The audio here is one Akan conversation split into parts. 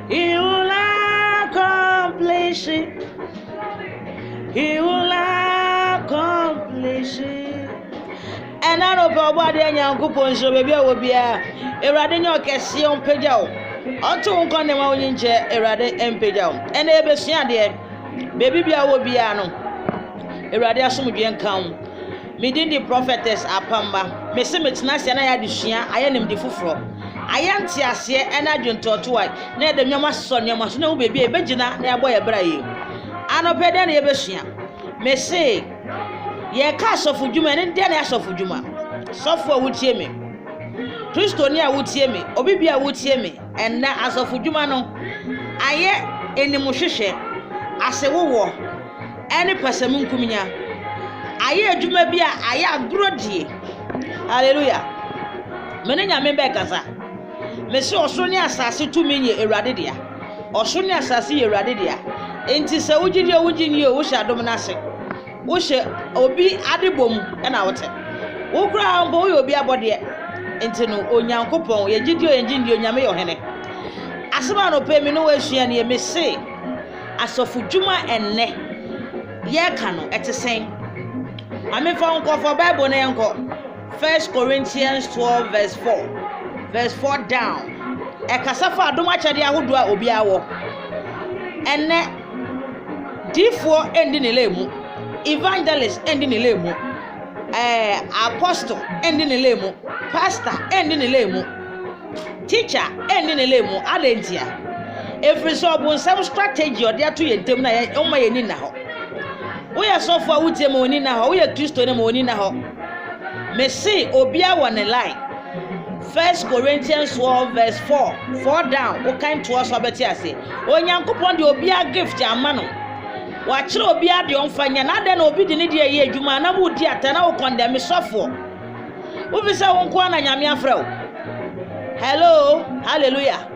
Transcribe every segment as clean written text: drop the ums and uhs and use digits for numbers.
He will accomplish it. He will accomplish it. And I don't know what they are going to be able to be a radio cassion pedal. Auto on the morning chair, a radio and pedal. And ever see there, baby, will be ano. A radio sumudian count. Meeting the prophetess Apamba. Messimits Nasiana Adishia, I am the Fufro. I am Tiasia and I don't talk to it. Near the Yama son, you must know baby a Begina, near boy a bray. Ano pedan Ebesia. Me say, ye cast of Fujuma and then as of Fujuma. Software would hear me. Christonia would hear me, Obibia would hear me, and now as of Fujumano, I yet in the Mushishe, as a war, any person Kumia. I hear Jumabia, I am grody. Hallelujah. Menina Membekasa. Messi Osonia Sassi 2 million eradidia. Osonia Sassi eradidia. Enti se ujini usha dominase. Ushe obi adibom and out. Ukra ambo obi abode. Enti no onyankopon ye gidio enjindi onyame yohene. Asema no pe me no wahia ne me se asofu djuma enne. Ye ka no etesen. Ame fa nko for Bible na enko. 1 Corinthians 12 verse 4. Verse 4 down. Ekasafa adoma chade ahodo a obi awo. Enne D4 endi ne lemu. Evangelist endi ne lemu. Apostle endi ne lemu. Pastor endi ne lemu. Teacher endi ne lemu. Adentia. Every so bon some strategy or there to yentem na o ma yeni na ho. We are so far with them oni na ho. We are Christo na oni na ho. Me say obia one line. 1 Corinthians 12 verse 4 down. O kind to us obeti ase. Onyankopon de obia gift amano. Wa kire obia de onfanya na de na obi de ne de ye adwuma na mu di atana wo condemn sofo. Wo bi se won kwa na nyame afra o. Hello, hallelujah.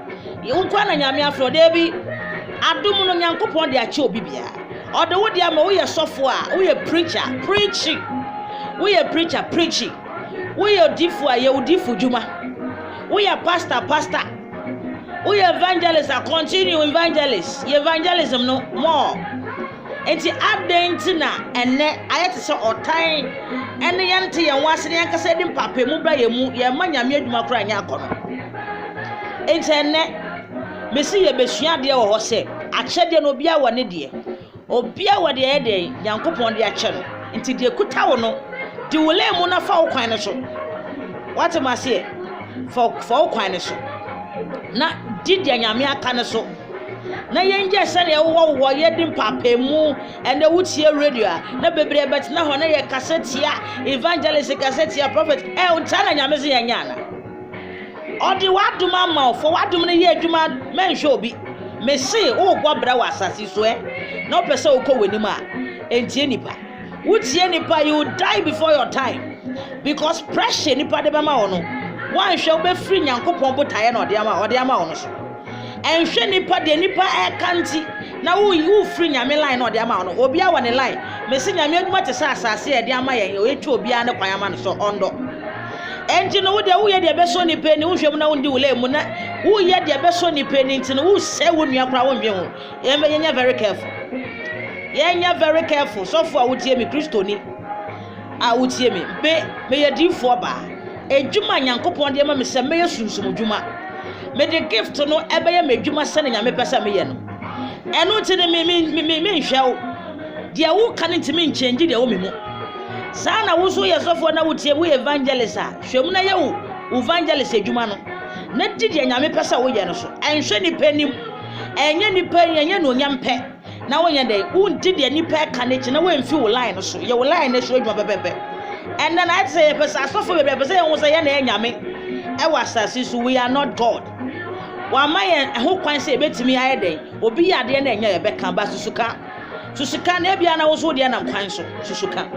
Won kwa na nyame afra de bi adum no nyankopon de ache obi bia. O de wo de ama wo ye sofo a, wo ye preacher, preaching. We a preacher preaching. We a difu a ye difu juma. We a pastor. We evangelist a continue evangelist. Evangelism no more. Enti adentina enne ayete so otan enne yante ye wase ne yanka se dim papa mu bra ye mu ye manya me adwuma kra nya akono. Enti enne mesi ye besua de wo ho se akyede no bia wo ne de. Obia wo de ye de Nyankopon de akye no. Enti de kuta wo no di wole mu na fa wo kwan ne so. What am I say? For wo kwan ne so. Na di de nyame aka ne so. Na yenje se ne wo ye dim papa mu ene wutie radio na bebre bet na ho na ye cassette ya evangelist cassette ya prophet untana nyame se yanya na. Odi waduma ma for wadum ne ye adwuma menhwe obi. Me se wo gwa bra wa asase so na opese wo ko w'anim a entie nipa. Wutie nipa, you will die before your time because pressure nipa de bema ono wan hwe be free Nyankopon botaye na ode ama ono so enhwe nipa de nipa e kanti na wo free nyame line na ode ama ono obi a wone line me se nyame adwuma te sa asase e de ama yen o etwa obi a ne kwan ama no so ondo enti no wo de wo ye de be so nipa ni wo hwem na wo ndi wole mu na wo ye de be so nipa ni enti no wo se wo nua kra wo nwe ho yenya very careful. Yenya very careful. So for wutie me Kristoni. Wutie me. Me ye difo ba. Ejuma Nyankopon de ma me se me ye sunsum djuma. Me the gift no ebe ye me djuma se na nyame pesa me ye no. Eno ti ne me nhwew. De wo kan ntimi nchange de wo me mu. Sa na wo so ye sofo na wutie wo evangelist a. Hwem na ye wo evangelist ejuma no. Na di de nyame pesa wo ye no so. Enhwe ni panim. Enye ni pan enye no nyampe. Na wonye dey unti de nipa ka ne chi na wemfi wo line so ye wo line ne so adwuma bebebe and then I say person so for bebebe say won say ye na enyame e wasase so we are not God wa maye ho kwan say betimi aye dey obi ya de na enya ye beka ba susuka na ebia na wo so de na kwan so susuka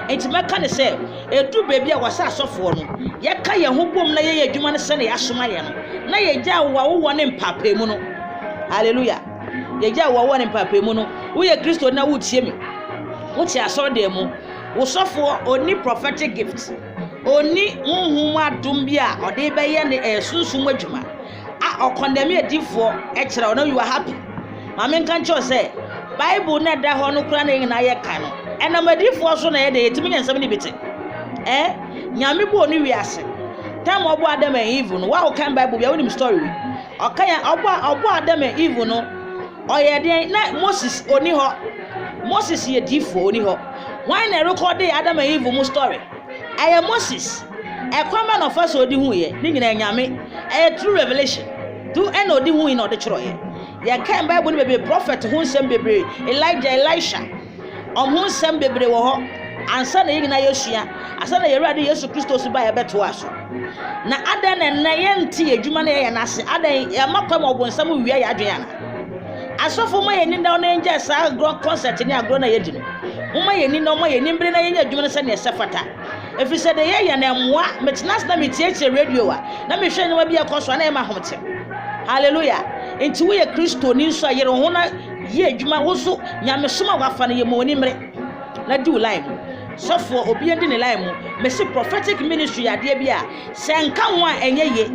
enti meka ne say edu bebi a wasa asofo no ye ka ye ho bom na ye adwuma ne se na ya soma ye no na ye gya wo ne mpapa mu no hallelujah. Yeja wo ne papa mu no wo ye Kristo na wo tie me wo tie asode mu wo sofo oni prophetic gift oni nhum adum bia ode be ye ne sunsun adwuma a or condemn a differ extra or no you are happy. Mamma can't you say Bible net that honor cranning and I can. And I'm a differ so na day to me and 70 bit. Nyami bo ni wiase. Time obo Adam and Eve no wa kan Bible be woni story. Okay obo Adam and Eve no oye den na Moses oni ho. Moses ye differ oni ho. Why na record Adam and Eve mo story? I Moses. A common of us odi hu ye. Ni nyina nyame. A true revelation. Do en odi hu in odi chro ye. Ye kan Bible ni be prophet hu nsem bebre. Elijah Elisha. Hu nsem bebre wo ho. Ansa na yigina Yesua. Asa na Yerade Yesu Kristo so ba ye beto aso. Na adan na ye nti adwuma na ye na ase. Adan ye makwam obonsam wiya ya adwen ana. Asofo ma ye ni da na enje sa agro concert ni agro na ye di no. Uma ye ni no ma ye ni mbre na ye adwuma na se na sefata. If you said the year and moi, Metnas na metie radio, na me hwe no bia koso na e ma homte. Hallelujah. Enti we Kristo ni nso ayere ho na ye adwuma wo so nyame soma wafa na ye mo ni mre. Na di line. So for obi andi ne line mo, me see prophetic ministry ade bia se nka ho a enye ye.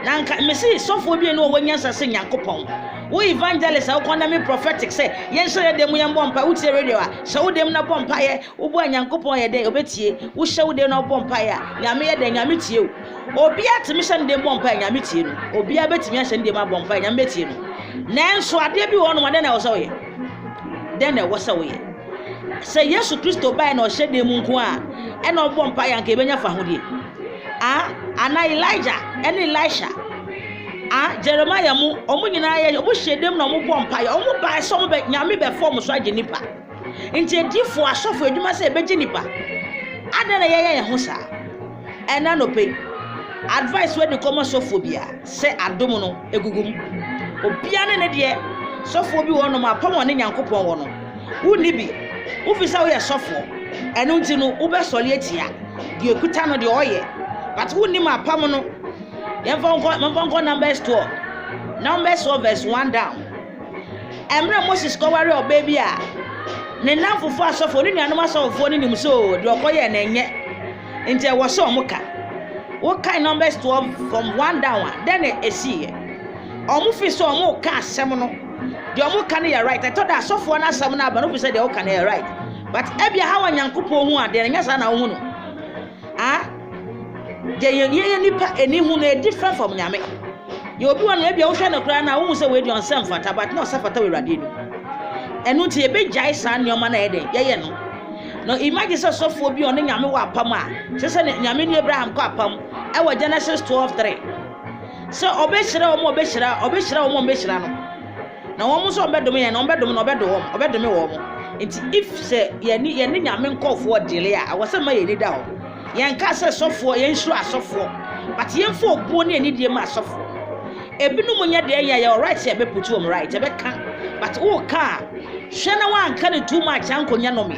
Na nka me see so for obi no wanya sase Nyankopon. We evangelist how kon na me prophetic say yen so ye dem yam bompa wo tie radio a so wo dem na bompa ye wo bo Nyankopon ye den obetie wo hye wo dem na bompa ye nyame ye den nyame tie obi atimi hye dem bompa nyame tie no obi abetimi hye dem bompa nyame betie no nanso ade bi wo no de na wo so ye den na wo so ye say Yesu Kristo bai na o hye dem nko a e na bompa ye anka ebenya fa hodie ana Elijah and Elisha Jeremiah mu omu nyina ye omu hyedem na omu bompa ye omu bai so omu be nyame be form so age nipa nti edifo asofo edwuma se beje nipa adana ye ho sa ena no pe advice we de komo sofobia se adom no egugum obia ne de sofo bi wo no ma pam one Nyankopon wo no wuni bi wo fi sa wo ye sofo eno nti no wo be sole atia de ekuta no de oye but wuni ma pam no Numbers 12 verse 1 down. Emre Moses ko ware obaby a ne namfofo asofo ni nuanom asofo ni nim so de okoye na enye nti e wo so omuka wo kai Numbers 12 from 1 down then esi omu fi so omu ka asem no de omuka na ya right I thought that asofo na asem na aba no fi say de oka na ya right but ebia ha wa Nyankopon hu ade nya sa na wo hu no ye nipa eni hu na different from nyame ye obi won ebia wo hwe na kra na wo se we di onsem fata but no safata we rade no enu ti e be jai sa nyoma na ede ye no imagine so sofo bi on nyame wa apam a se nyame ni Abraham ko apam e wa Genesis 12:3 so obehira wo obehira no na wo mo so obedom ye na obedom wo nti if se ye ni nyame nkofo dele a awosema ye ni da ho yen ka se sofo yen huru asofo but yen fo obuo ne ani die ma asofo ebinu nya de ya right e be putu om right e be ka but wo ka hwe na wan ka ne too much ankonya no me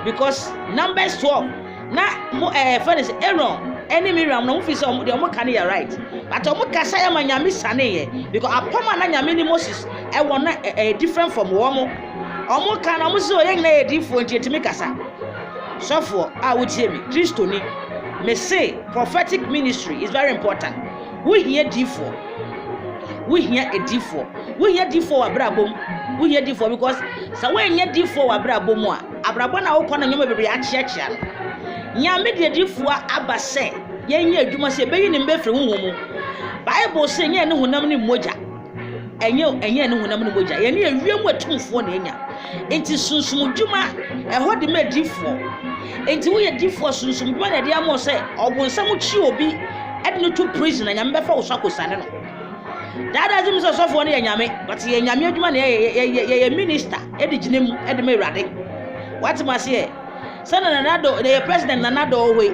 because Numbers 12 na friends Aaron any Miriam no fi so de om ka ne ya right but om ka sa ya ma nyame sane ye because apoma na nyame ni Moses e wona different from wo mo om ka na mo so yen na e different etimi kasa so for wutie me Kristo ni me say prophetic ministry is very important. We hear D4 abrabom we hear D4 because so when hear D4 abrabom a abrabo na wo kona nyoma bebre achiachia no nyame de D4 abase yenye adwuma se beyi ne mbefre huhumu Bible say nye ne hunam ne moja enye ne hunam ne moja ye ne ewiem atumfo na enya enti sunsum dwuma eho de me D4 enti wo ye D4 sunsum dwuma na de amo say obonsam chi obi ed no to prison nyame befa wo swakosane no that doesn't mean so for ne nyame but ye nyame adwuma na ye minister edi ginem edi me urade what ma say sana nanado the president nanado we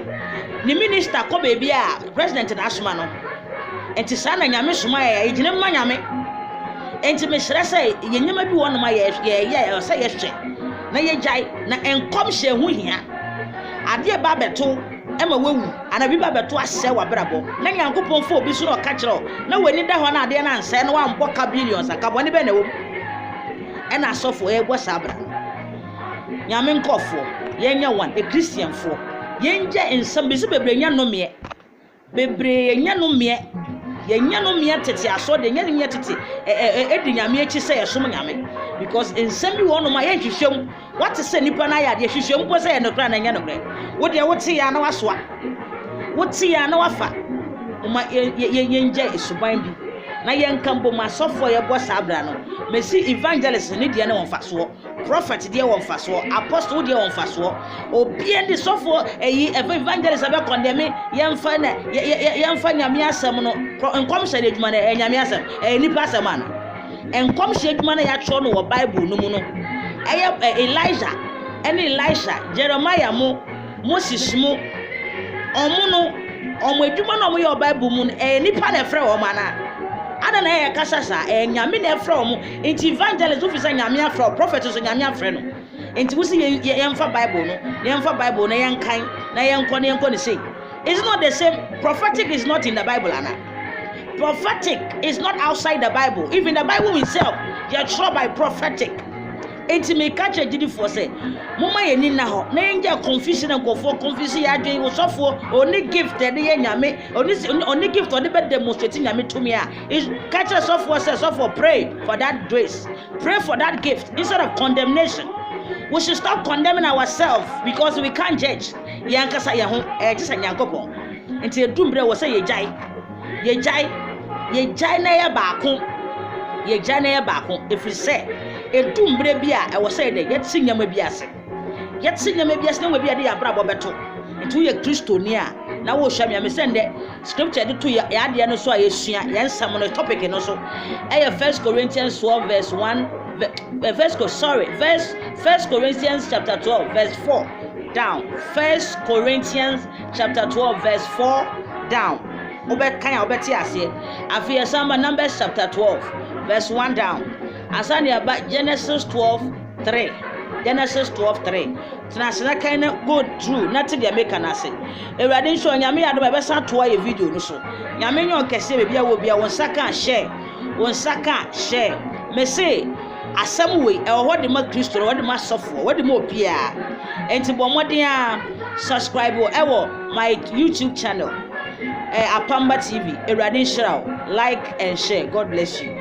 ni minister ko be bia president na asoma no enti sana nyame soma ye ginem ma nyame enti me hre say ye nyama bi wono ma ye say ye hwe na ye jai na enkom hye hu hia ade ba beto ema wewu anabi ba beto ahye wa brabo na Nyankopon fo obi so no ka kire na wani da ho na ade na nse na wa mboka billions aka boni be na wo ena asofo e gbo sabra nyame nkofo yenya one a Christian fo yenja ensam bi se bebre nya no me bebre nya no me yenya no mia tete aso de nya mia tete edi nyame echi se yesom nyame because ensem bi wono ma ye hwehwem what say nipa na ya de hwehwem po say ye no kra na nya no kra wo de wo te ya na wasoa wo te ya na wafa uma ye nje esuban bi na ye nkambo masofo ye bo sabra no mesi evangelist ne de na wonfaso prophet de wonfaso apostle de wonfaso obi ende sofo evangelist be condemn yemfa na yemfa nyame asem no enkom hye de dwuma na nyame asem nipa asem ana enkom hye dwuma na ya tro no wo bible no mu no Elijah and Elisha Jeremiah mo Moses mo omo edwuma na omo your bible mu nipa na frɛ wo mana ada na ya kasa sa nyame na frɛ wo enti evangelist ofisa nyame afrɛ prophet so nyame afrɛ no enti wo si yemfa bible no yemfa bible na yenkan na yenkɔ ne say it's not the same. Prophetic is not in the Bible, Anna. Prophetic is not outside the Bible. Even the Bible itself, you are troubled by prophetic. Enti me catch a did for say mama ye ni na ho na enja confusion and confusion ya dwen wo sofo oni gift de ye nyame oni gift oni be demonstrate nyame to me is catch a sofo say sofo pray for that grace, pray for that gift instead of condemnation. We should stop condemning ourselves because we can't judge yankasa ye ho just nyankopon enti edumbre wo say ye jai na ye baako ye jai na ye baako if we say edumbre bia e wo say de yet sinyama biase na we bia de ya brabo beto ntu ye Kristo ni a na wo hwa me sende scripture de to ya de no so a yesua ye nsam no topic no so e 1 Corinthians 12 verse 1 1 Corinthians chapter 12 verse 4 down. 1 Corinthians chapter 12 verse 4 down. Obekanya obeti ase afia samba Numbers chapter 12 verse 1 down. Asani aba Genesis 12:3. Genesis 12:3. Tnasena kan go through not the make an ase. Ewade nso nyame ado be sa to aye video no so. Nyame nyon kese be bia wo bia won saka share. Me say asem we e ho de ma Kristo wo de ma sofo wo de ma opia. Enti bo modern a subscribe wo my YouTube channel. Apamba TV, Ewade Nshira, like and share. God bless you.